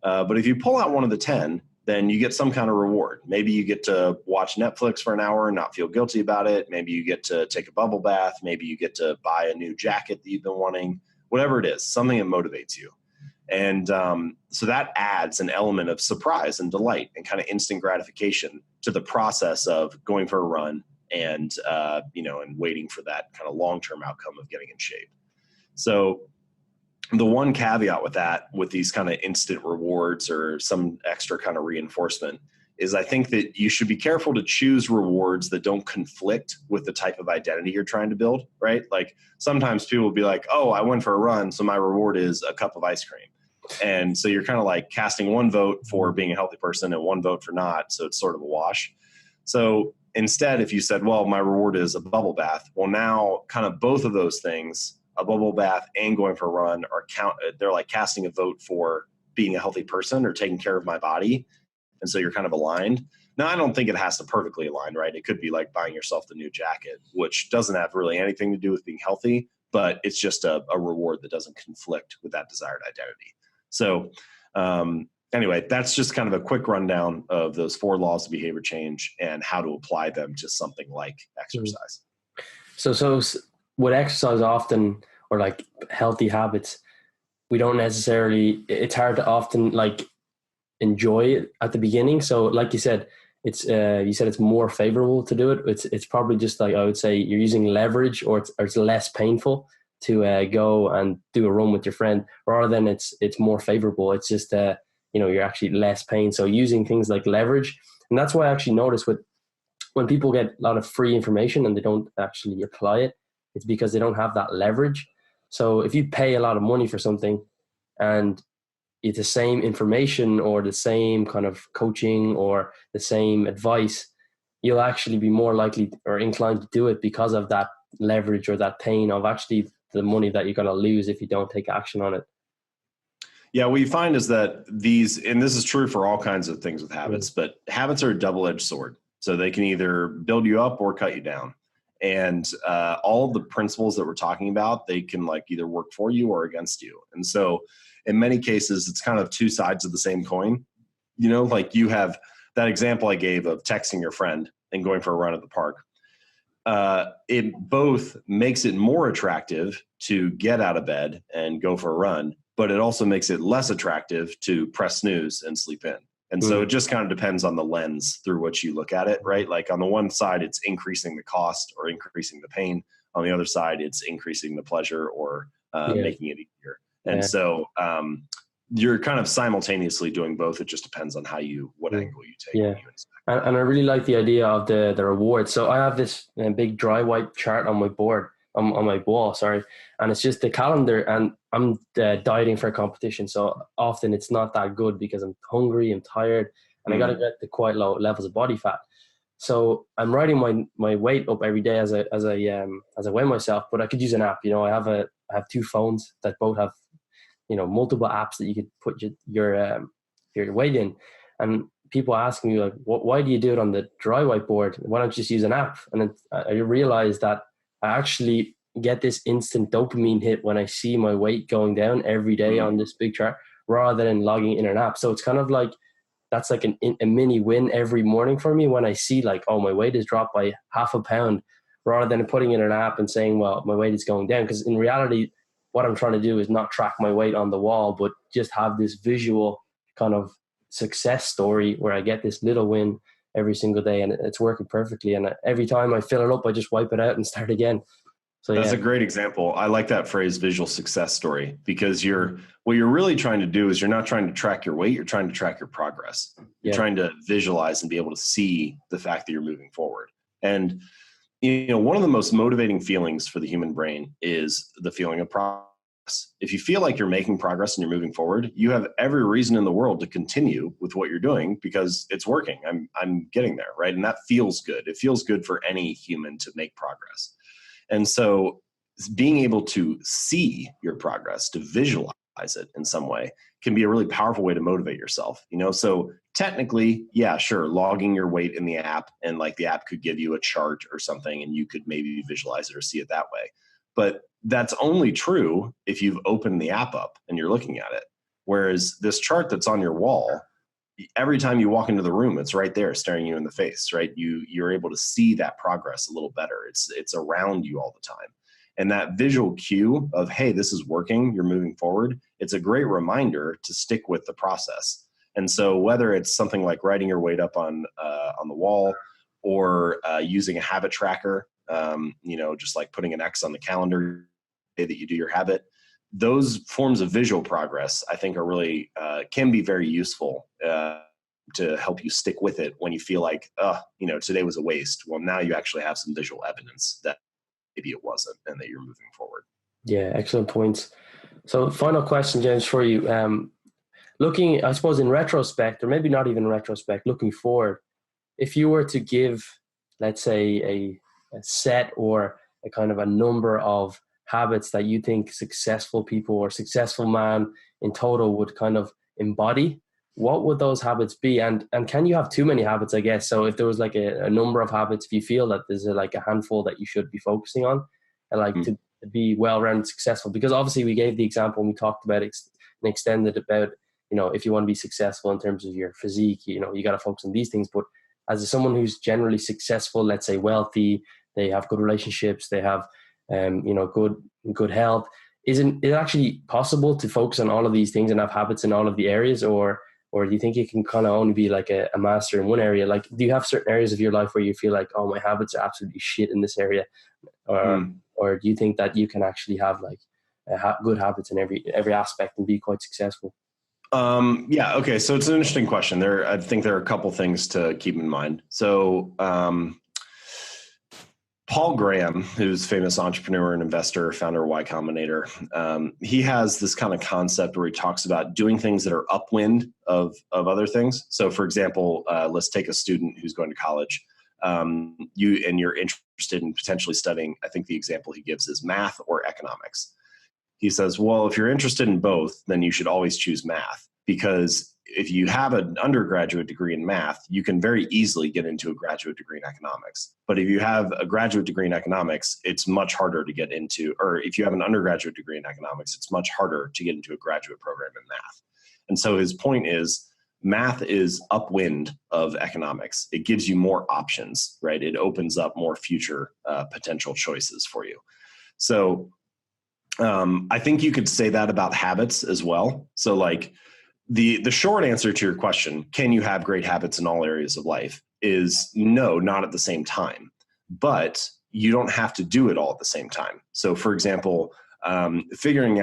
S2: But if you pull out one of the 10, then you get some kind of reward. Maybe you get to watch Netflix for an hour and not feel guilty about it. Maybe you get to take a bubble bath. Maybe you get to buy a new jacket that you've been wanting. Whatever it is, something that motivates you. And so that adds an element of surprise and delight and kind of instant gratification to the process of going for a run and waiting for that kind of long-term outcome of getting in shape. So the one caveat with these kind of instant rewards or some extra kind of reinforcement is I think that you should be careful to choose rewards that don't conflict with the type of identity you're trying to build, right? Like sometimes people will be like, oh, I went for a run, so my reward is a cup of ice cream. And so you're kind of like casting one vote for being a healthy person and one vote for not. So it's sort of a wash. So instead, if you said, well, my reward is a bubble bath, well, now kind of both of those things, a bubble bath and going for a run, they're like casting a vote for being a healthy person or taking care of my body. And so you're kind of aligned. Now, I don't think it has to perfectly align, right? It could be like buying yourself the new jacket, which doesn't have really anything to do with being healthy, but it's just a reward that doesn't conflict with that desired identity. So anyway, that's just kind of a quick rundown of those 4 laws of behavior change and how to apply them to something like exercise.
S3: So with exercise often, or like healthy habits, we don't necessarily, it's hard to often like enjoy it at the beginning. So like you said, it's more favorable to do it. It's probably just like, I would say you're using leverage, or it's less painful to go and do a run with your friend, rather than it's more favorable. It's just you're actually less pain. So using things like leverage, and that's why I actually notice when people get a lot of free information and they don't actually apply it, it's because they don't have that leverage. So if you pay a lot of money for something and it's the same information or the same kind of coaching or the same advice, you'll actually be more likely or inclined to do it because of that leverage or that pain of actually the money that you're going to lose if you don't take action on it.
S2: Yeah, what you find is that these, and this is true for all kinds of things with habits, but habits are a double-edged sword. So they can either build you up or cut you down. And all of the principles that we're talking about, they can like either work for you or against you. And so in many cases, it's kind of two sides of the same coin. You know, like you have that example I gave of texting your friend and going for a run at the park. It both makes it more attractive to get out of bed and go for a run, but it also makes it less attractive to press snooze and sleep in. And so it just kind of depends on the lens through which you look at it, right? Like on the one side, it's increasing the cost or increasing the pain. On the other side, it's increasing the pleasure or making it easier. And so you're kind of simultaneously doing both. It just depends on what angle you take.
S3: Yeah. And I really like the idea of the reward. So I have this big dry wipe chart on my board, on my wall, sorry. And it's just the calendar, and I'm dieting for a competition. So often it's not that good because I'm hungry, I'm tired, and I got to get to quite low levels of body fat. So I'm writing my weight up every day as I weigh myself, but I could use an app. You know, I have two phones that both have, you know, multiple apps that you could put your weight in. And people ask me like, why do you do it on the dry whiteboard? Why don't you just use an app? And I realized that I actually get this instant dopamine hit when I see my weight going down every day on this big chart, rather than logging in an app. So it's kind of like, that's like a mini win every morning for me when I see like, oh, my weight is dropped by 0.5 pound, rather than putting in an app and saying, well, my weight is going down. Because in reality, what I'm trying to do is not track my weight on the wall, but just have this visual kind of success story where I get this little win every single day, and it's working perfectly. And every time I fill it up, I just wipe it out and start again. So
S2: that's a great example. I like that phrase, visual success story, because what you're really trying to do is you're not trying to track your weight. You're trying to track your progress. You're trying to visualize and be able to see the fact that you're moving forward. And, you know, one of the most motivating feelings for the human brain is the feeling of progress. If you feel like you're making progress and you're moving forward, you have every reason in the world to continue with what you're doing because it's working. I'm getting there, right? And that feels good. It feels good for any human to make progress. And so being able to see your progress, to visualize it in some way, can be a really powerful way to motivate yourself. You know, so technically, yeah, sure, logging your weight in the app, and like the app could give you a chart or something and you could maybe visualize it or see it that way. But that's only true if you've opened the app up and you're looking at it. Whereas this chart that's on your wall, every time you walk into the room, it's right there staring you in the face, right? You're able to see that progress a little better. It's around you all the time. And that visual cue of, hey, this is working, you're moving forward, it's a great reminder to stick with the process. And so whether it's something like writing your weight up on the wall, or using a habit tracker, you know, just like putting an X on the calendar that you do your habit, those forms of visual progress, I think, are really can be very useful to help you stick with it when you feel like, you know, today was a waste. Well, now you actually have some visual evidence that maybe it wasn't, and that you're moving forward.
S3: Yeah, excellent points. So, final question, James, for you. Looking, I suppose, in retrospect, or maybe not even retrospect, looking forward, if you were to give, let's say, a set or a kind of a number of habits that you think successful people or successful man in total would kind of embody, what would those habits be? And can you have too many habits, I guess? So if there was like a number of habits, if you feel that there's like a handful that you should be focusing on, and like to be well-rounded successful, because obviously we gave the example and we talked about and extended about, you know, if you want to be successful in terms of your physique, you know, you got to focus on these things. But as someone who's generally successful, let's say wealthy, they have good relationships, they have, you know, good health, isn't it actually possible to focus on all of these things and have habits in all of the areas? Or do you think you can kind of only be like a master in one area? Like, do you have certain areas of your life where you feel like, oh, my habits are absolutely shit in this area? Or do you think that you can actually have like good habits in every aspect and be quite successful?
S2: Yeah. Okay. So it's an interesting question. I think there are a couple things to keep in mind. So, Paul Graham, who's a famous entrepreneur and investor, founder of Y Combinator, he has this kind of concept where he talks about doing things that are upwind of other things. So, for example, let's take a student who's going to college. you're interested in potentially studying, I think the example he gives is math or economics. He says, well, if you're interested in both, then you should always choose math, because if you have an undergraduate degree in math, you can very easily get into a graduate degree in economics. But if you have a graduate degree in economics, it's much harder to get into, or if you have an undergraduate degree in economics, it's much harder to get into a graduate program in math. And so his point is, math is upwind of economics. It gives you more options, right? It opens up more future potential choices for you. So I think you could say that about habits as well. So like the short answer to your question, can you have great habits in all areas of life, is no, not at the same time. But you don't have to do it all at the same time. So for example, getting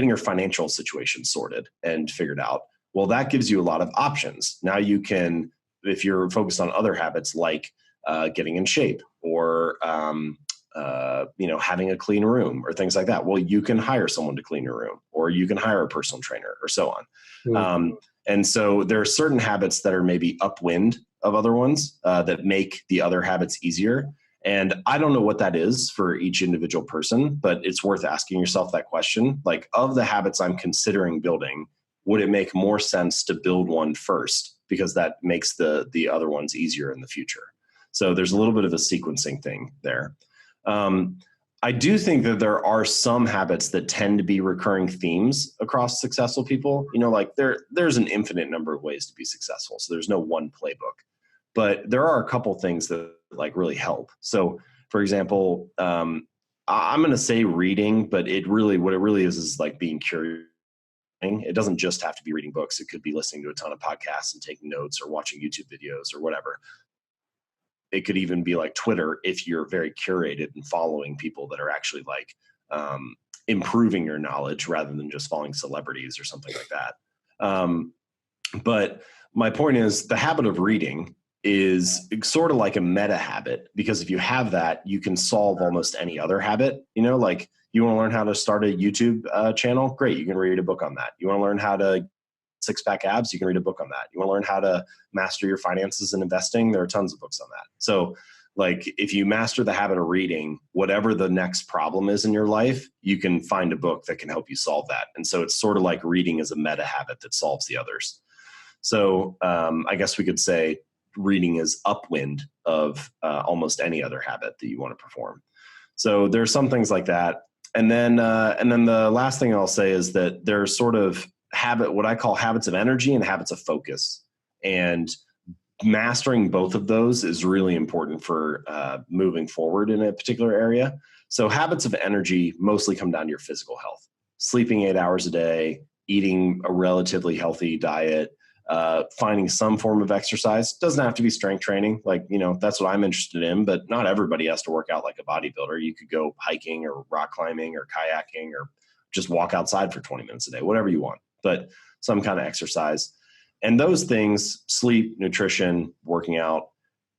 S2: your financial situation sorted and figured out, well, that gives you a lot of options. Now you can, if you're focused on other habits like getting in shape or having a clean room or things like that, well, you can hire someone to clean your room, or you can hire a personal trainer, or so on. Mm-hmm. And so there are certain habits that are maybe upwind of other ones that make the other habits easier. And I don't know what that is for each individual person, but it's worth asking yourself that question. Like, of the habits I'm considering building, would it make more sense to build one first, because that makes the other ones easier in the future? So there's a little bit of a sequencing thing there. I do think that there are some habits that tend to be recurring themes across successful people. Like there's an infinite number of ways to be successful. So there's no one playbook, but there are a couple things that like really help. So for example, I'm going to say reading, but what it really is like being curious. It doesn't just have to be reading books. It could be listening to a ton of podcasts and taking notes or watching YouTube videos or whatever. It could even be like Twitter, if you're very curated and following people that are actually like improving your knowledge rather than just following celebrities or something like that. But my point is, the habit of reading is sort of like a meta habit, because if you have that, you can solve almost any other habit. Like you want to learn how to start a YouTube channel? Great. You can read a book on that. You want to learn how to six-pack abs? You can read a book on that. You want to learn how to master your finances and investing? There are tons of books on that. So like if you master the habit of reading, whatever the next problem is in your life, you can find a book that can help you solve that. And so it's sort of like reading is a meta habit that solves the others. So I guess we could say reading is upwind of almost any other habit that you want to perform. So there's some things like that. And then the last thing I'll say is that there's sort of what I call habits of energy and habits of focus. And mastering both of those is really important for moving forward in a particular area. So habits of energy mostly come down to your physical health, sleeping 8 hours a day, eating a relatively healthy diet, finding some form of exercise. Doesn't have to be strength training. Like, that's what I'm interested in, but not everybody has to work out like a bodybuilder. You could go hiking or rock climbing or kayaking or just walk outside for 20 minutes a day, whatever you want, but some kind of exercise. And those things, sleep, nutrition, working out,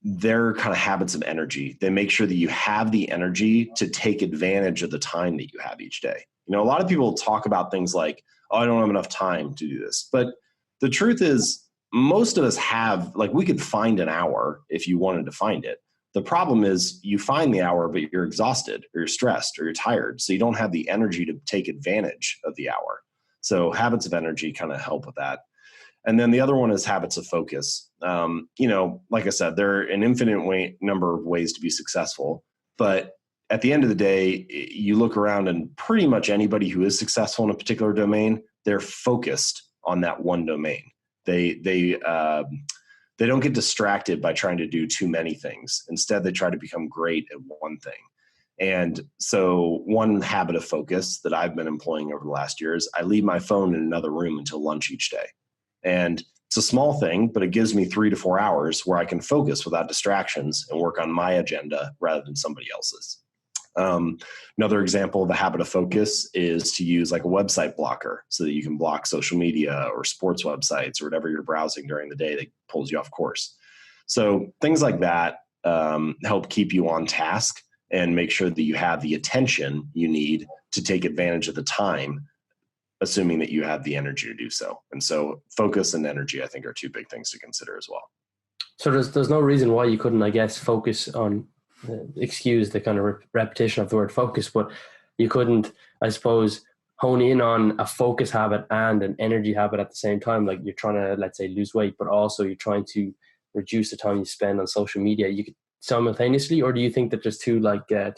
S2: they're kind of habits of energy. They make sure that you have the energy to take advantage of the time that you have each day. A lot of people talk about things like, oh, I don't have enough time to do this. But the truth is, most of us have, like, we could find an hour if you wanted to find it. The problem is you find the hour, but you're exhausted or you're stressed or you're tired. So you don't have the energy to take advantage of the hour. So habits of energy kind of help with that. And then the other one is habits of focus. Like I said, there are an infinite number of ways to be successful. But at the end of the day, you look around and pretty much anybody who is successful in a particular domain, they're focused on that one domain. They don't get distracted by trying to do too many things. Instead, they try to become great at one thing. And so one habit of focus that I've been employing over the last year is I leave my phone in another room until lunch each day. And it's a small thing, but it gives me 3 to 4 hours where I can focus without distractions and work on my agenda rather than somebody else's. Another example of a habit of focus is to use like a website blocker so that you can block social media or sports websites or whatever you're browsing during the day that pulls you off course. So things like that help keep you on task and make sure that you have the attention you need to take advantage of the time, assuming that you have the energy to do so. And so focus and energy, I think, are two big things to consider as well.
S3: So there's no reason why you couldn't, I guess, focus on, excuse the kind of repetition of the word focus, but you couldn't, I suppose, hone in on a focus habit and an energy habit at the same time. Like you're trying to, let's say, lose weight, but also you're trying to reduce the time you spend on social media. You could simultaneously, or do you think that there's too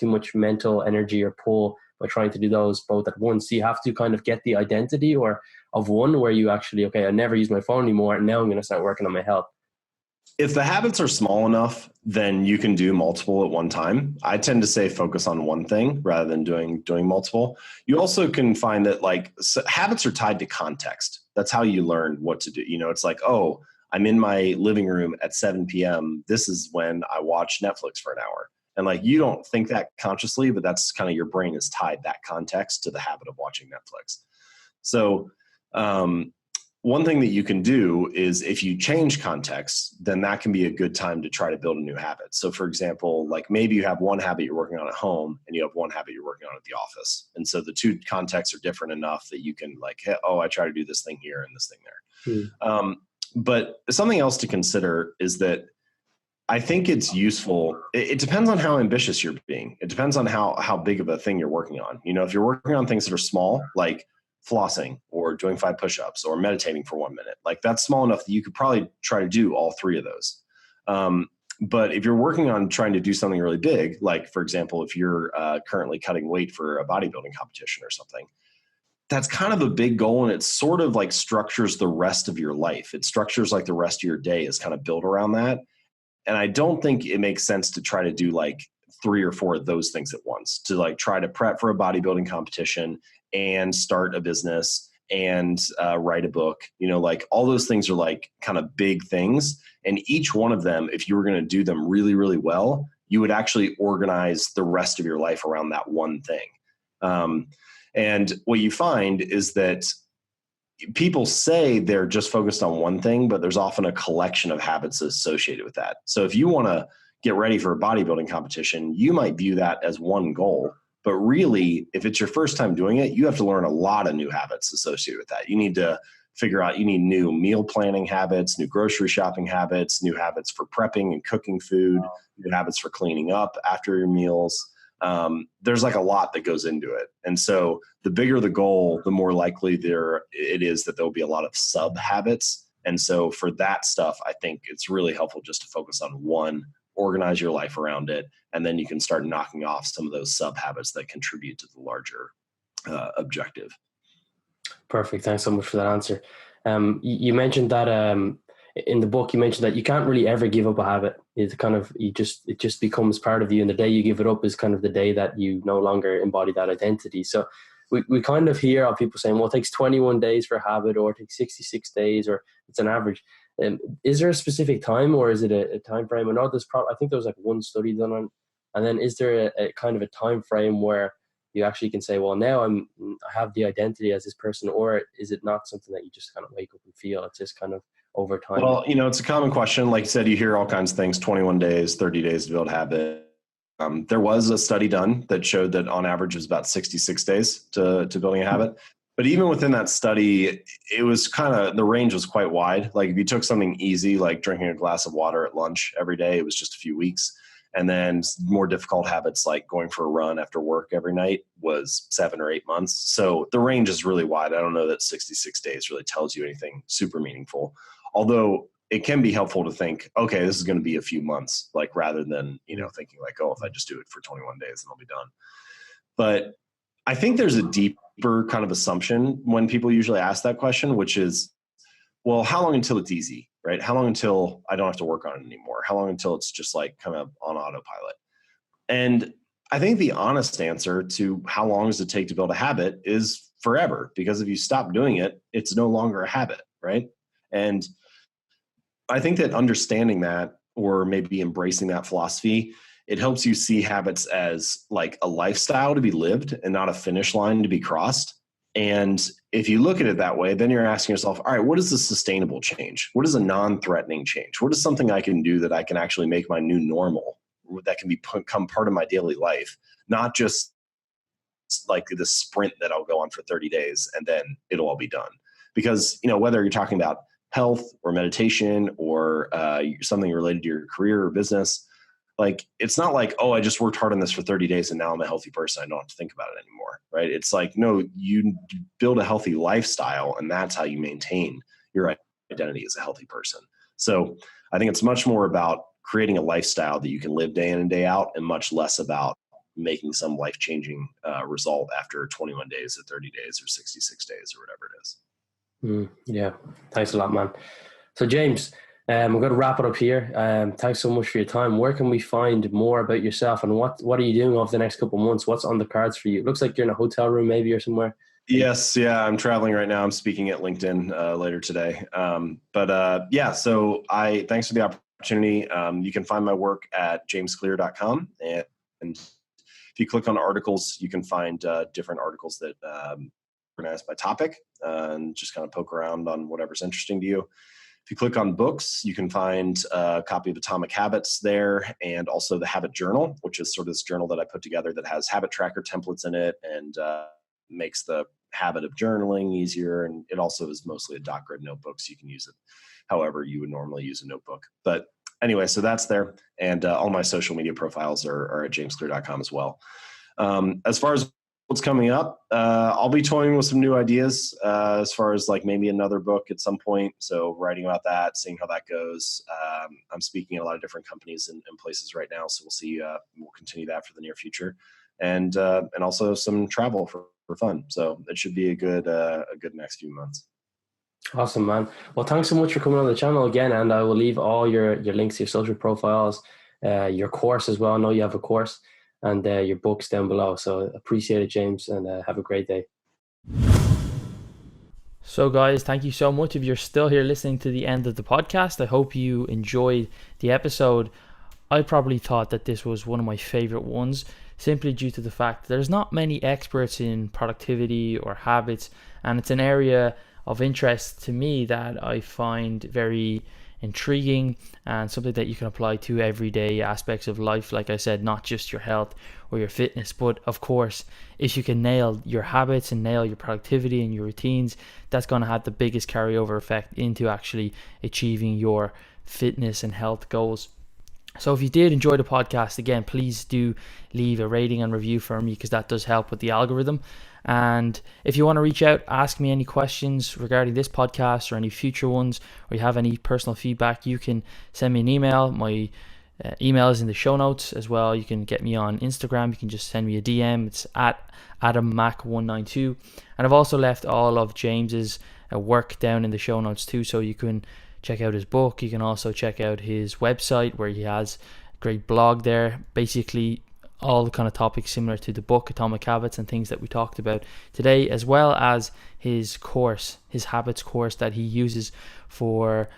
S3: much mental energy or pull by trying to do those both at once? Do you have to kind of get the identity or of one where you actually, okay, I never use my phone anymore, and now I'm going to start working on my health?
S2: If the habits are small enough, then you can do multiple at one time. I tend to say focus on one thing rather than doing multiple. You also can find that habits are tied to context. That's how you learn what to do. It's like, oh, I'm in my living room at 7 p.m. This is when I watch Netflix for an hour. And you don't think that consciously, but that's kind of your brain has tied that context to the habit of watching Netflix. So, one thing that you can do is if you change context, then that can be a good time to try to build a new habit. So for example, maybe you have one habit you're working on at home and you have one habit you're working on at the office. And so the two contexts are different enough that you can hey, oh, I try to do this thing here and this thing there. But something else to consider is that I think it's useful. It depends on how ambitious you're being. It depends on how big of a thing you're working on. If you're working on things that are small, like flossing or doing 5 push-ups or meditating for 1 minute, that's small enough that you could probably try to do all 3 of those. But if you're working on trying to do something really big, like for example, if you're currently cutting weight for a bodybuilding competition or something, that's kind of a big goal, and it sort of structures the rest of your life. It structures the rest of your day is kind of built around that. And I don't think it makes sense to try to do 3 or 4 of those things at once, to try to prep for a bodybuilding competition and start a business and write a book. All those things are kind of big things. And each one of them, if you were going to do them really, really well, you would actually organize the rest of your life around that one thing. And what you find is that people say they're just focused on one thing, but there's often a collection of habits associated with that. So if you want to get ready for a bodybuilding competition, you might view that as one goal. But really, if it's your first time doing it, you have to learn a lot of new habits associated with that. You need to figure out, you need new meal planning habits, new grocery shopping habits, new habits for prepping and cooking food, new habits for cleaning up after your meals. There's a lot that goes into it. And so the bigger the goal, the more likely it is that there'll be a lot of sub habits. And so for that stuff, I think it's really helpful just to focus on one, organize your life around it, and then you can start knocking off some of those sub habits that contribute to the larger objective.
S3: Perfect. Thanks so much for that answer. You mentioned that in the book, you mentioned that you can't really ever give up a habit. It just becomes part of you, and the day you give it up is kind of the day that you no longer embody that identity. So we kind of hear of people saying, well, it takes 21 days for a habit, or it takes 66 days, or it's an average. Is there a specific time, or is it a time frame? I know I think there was one study done on, and then is there a kind of a time frame where you actually can say, well, now I have the identity as this person, or is it not something that you just kind of wake up and feel? It's just kind of over time.
S2: Well, it's a common question. Like you said, you hear all kinds of things, 21 days, 30 days to build habit. There was a study done that showed that on average it was about 66 days to building a habit. But even within that study, it was the range was quite wide. If you took something easy, like drinking a glass of water at lunch every day, it was just a few weeks. And then more difficult habits like going for a run after work every night was 7 or 8 months. So the range is really wide. I don't know that 66 days really tells you anything super meaningful. Although it can be helpful to think, okay, this is going to be a few months, rather than, thinking oh, if I just do it for 21 days, then I'll be done. But I think there's a deeper kind of assumption when people usually ask that question, which is, well, how long until it's easy, right? How long until I don't have to work on it anymore? How long until it's just kind of on autopilot? And I think the honest answer to how long does it take to build a habit is forever, because if you stop doing it, it's no longer a habit, right? And I think that understanding that, or maybe embracing that philosophy, it helps you see habits as a lifestyle to be lived and not a finish line to be crossed. And if you look at it that way, then you're asking yourself, all right, what is a sustainable change? What is a non-threatening change? What is something I can do that I can actually make my new normal, that can become part of my daily life, not just the sprint that I'll go on for 30 days and then it'll all be done. Because, whether you're talking about health or meditation or something related to your career or business, like, it's not like, oh, I just worked hard on this for 30 days and now I'm a healthy person. I don't have to think about it anymore, right? It's like, no, you build a healthy lifestyle, and that's how you maintain your identity as a healthy person. So I think it's much more about creating a lifestyle that you can live day in and day out, and much less about making some life-changing result after 21 days or 30 days or 66 days or whatever it is.
S3: Yeah, thanks a lot, man. So James, we're going to wrap it up here. Thanks so much for your time. Where can we find more about yourself, and what are you doing over the next couple of months? What's on the cards for you? It looks like you're in a hotel room maybe or somewhere.
S2: Yes. Yeah. I'm traveling right now. I'm speaking at LinkedIn later today. Yeah, so thanks for the opportunity. You can find my work at jamesclear.com. And if you click on articles, you can find different articles that organized by topic, and just kind of poke around on whatever's interesting to you. If you click on books, you can find a copy of Atomic Habits there, and also the Habit Journal, which is sort of this journal that I put together that has habit tracker templates in it, and makes the habit of journaling easier. And it also is mostly a dot grid notebook, so you can use it however you would normally use a notebook. But anyway, so that's there. And all my social media profiles are at jamesclear.com as well. As far as what's coming up, I'll be toying with some new ideas as far as like maybe another book at some point. So writing about that, seeing how that goes. I'm speaking at a lot of different companies and places right now. So we'll see. We'll continue that for the near future. And also some travel for fun. So it should be a good next few months.
S3: Awesome, man. Well, thanks so much for coming on the channel again. And I will leave all your links to your social profiles, your course as well. I know you have a course, and your books down below. So appreciate it, James, and have a great day.
S1: So guys, thank you so much if you're still here listening to the end of the podcast. I hope you enjoyed the episode. I probably thought that this was one of my favorite ones, simply due to the fact that there's not many experts in productivity or habits, and it's an area of interest to me that I find very intriguing and something that you can apply to everyday aspects of life. Like I said, not just your health or your fitness, but of course, if you can nail your habits and nail your productivity and your routines, that's going to have the biggest carryover effect into actually achieving your fitness and health goals. So if you did enjoy the podcast, again, please do leave a rating and review for me, because that does help with the algorithm. And if you want to reach out, ask me any questions regarding this podcast or any future ones, or you have any personal feedback, you can send me an email. My email is in the show notes as well. You can get me on Instagram. You can just send me a DM. It's at AdamMac192. And I've also left all of James's work down in the show notes too, so you can check out his book. You can also check out his website, where he has a great blog there, basically all the kind of topics similar to the book Atomic Habits and things that we talked about today, as well as his course, his habits course that he uses for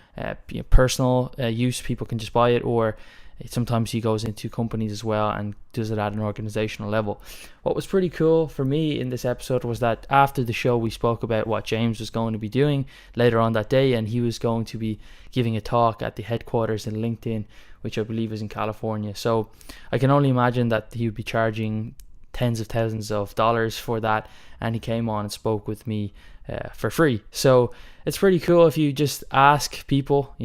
S1: personal use. People can just buy it, or sometimes he goes into companies as well and does it at an organizational level. What was pretty cool for me in this episode was that after the show, we spoke about what James was going to be doing later on that day, and he was going to be giving a talk at the headquarters in LinkedIn, which I believe is in California. So I can only imagine that he would be charging tens of thousands of dollars for that, and he came on and spoke with me for free. So it's pretty cool if you just ask people,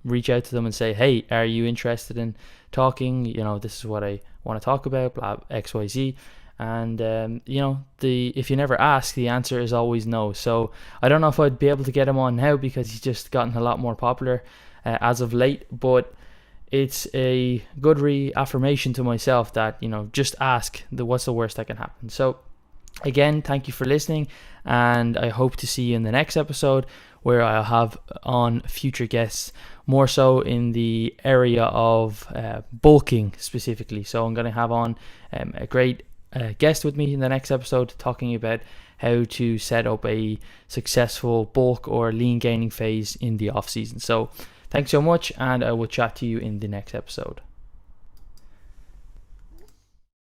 S1: reach out to them and say, hey, are you interested in talking? This is what I want to talk about, blah, XYZ. And if you never ask, the answer is always no. So I don't know if I'd be able to get him on now, because he's just gotten a lot more popular as of late, but it's a good reaffirmation to myself that, just ask. What's the worst that can happen? So again, thank you for listening, and I hope to see you in the next episode, where I'll have on future guests, more so in the area of bulking specifically. So I'm going to have on a great guest with me in the next episode, talking about how to set up a successful bulk or lean gaining phase in the off season. So thanks so much, and I will chat to you in the next episode.